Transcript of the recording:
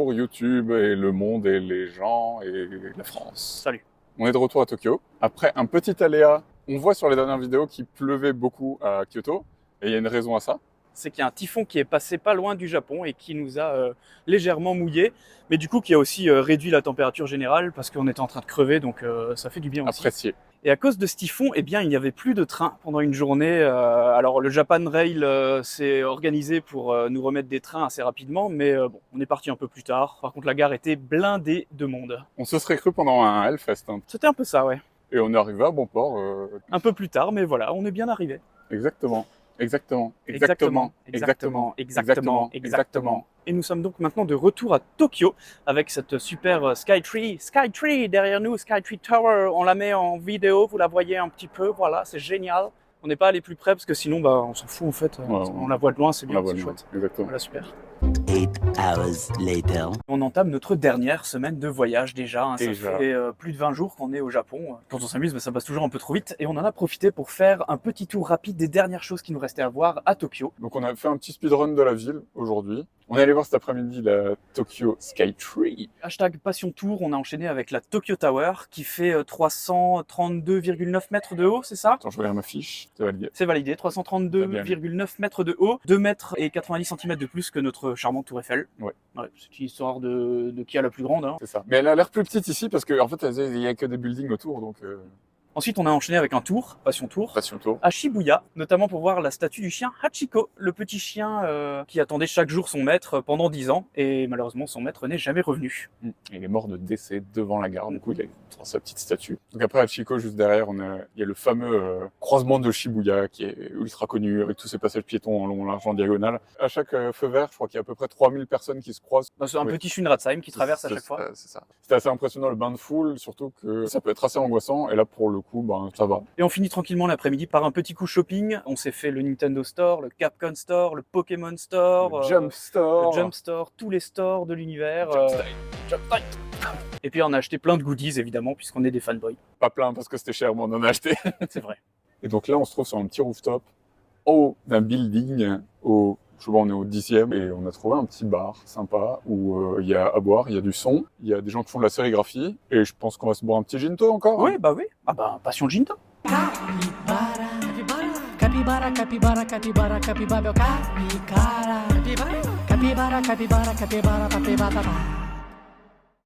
Bonjour YouTube et le monde et les gens et la France. Salut. On est de retour à Tokyo. Après un petit aléa, on voit sur les dernières vidéos qu'il pleuvait beaucoup à Kyoto. Et il y a une raison à ça. C'est qu'il y a un typhon qui est passé pas loin du Japon et qui nous a légèrement mouillé, mais du coup qui a aussi réduit la température générale parce qu'on était en train de crever, donc ça fait du bien aussi. Apprécié. Et à cause de ce typhon, eh bien, il n'y avait plus de train pendant une journée. Alors le Japan Rail s'est organisé pour nous remettre des trains assez rapidement, mais bon, on est parti un peu plus tard. Par contre, la gare était blindée de monde. On se serait cru pendant un Hellfest. Hein. C'était un peu ça, ouais. Et on est arrivé à bon port. Un peu plus tard, mais voilà, on est bien arrivé. Exactement. Exactement. Et nous sommes donc maintenant de retour à Tokyo avec cette super Skytree derrière nous, Skytree Tower. On la met en vidéo, vous la voyez un petit peu, voilà, c'est génial. On n'est pas allé plus près parce que sinon on s'en fout en fait. On la voit de loin, c'est bien, c'est chouette. Exactement. Voilà, super. 8 hours later. On entame notre dernière semaine de voyage déjà. Hein. Ça fait plus de 20 jours qu'on est au Japon. Quand on s'amuse, ça passe toujours un peu trop vite. Et on en a profité pour faire un petit tour rapide des dernières choses qui nous restaient à voir à Tokyo. Donc on a fait un petit speedrun de la ville aujourd'hui. On est allé voir cet après-midi la Tokyo Skytree. Hashtag Passion Tour, on a enchaîné avec la Tokyo Tower qui fait 332,9 mètres de haut, c'est ça? Attends, je regarde ma fiche, c'est validé. C'est validé, 332,9 mètres de haut, 2 mètres et 90 cm de plus que notre charmante tour Eiffel. Ouais. C'est une histoire de qui a la plus grande. Hein. C'est ça. Mais elle a l'air plus petite ici parce qu'en fait, il n'y a que des buildings autour, donc... Ensuite, on a enchaîné avec un tour, Passion Tour, à Shibuya, notamment pour voir la statue du chien Hachiko, le petit chien qui attendait chaque jour son maître pendant 10 ans, et malheureusement son maître n'est jamais revenu. Il est mort de décès devant la gare, du coup il a sa petite statue. Donc après Hachiko, juste derrière, il y a le fameux croisement de Shibuya qui est ultra connu, avec tous ces passages piétons en long, large, en diagonale. À chaque feu vert, je crois qu'il y a à peu près 3000 personnes qui se croisent. C'est un petit Shinratsheim qui traverse à chaque fois. C'est ça. C'était assez impressionnant le bain de foule, surtout que ça peut être assez angoissant, et là pour le coup, ça va. Et on finit tranquillement l'après-midi par un petit coup shopping. On s'est fait le Nintendo Store, le Capcom Store, le Pokémon Store, le Jump Store, tous les stores de l'univers. Et puis on a acheté plein de goodies évidemment puisqu'on est des fanboys. Pas plein parce que c'était cher, mais on en a acheté. C'est vrai. Et donc là on se trouve sur un petit rooftop, en haut d'un building, on est au 10e et on a trouvé un petit bar sympa où il y a à boire, il y a du son, il y a des gens qui font de la sérigraphie et je pense qu'on va se boire un petit ginto encore. Oui, bah oui. Ah bah, passion ginto. Capybara, capybara, capybara, capybara, capybara, capybara, capybara, capybara, capybara, capybara, capybara.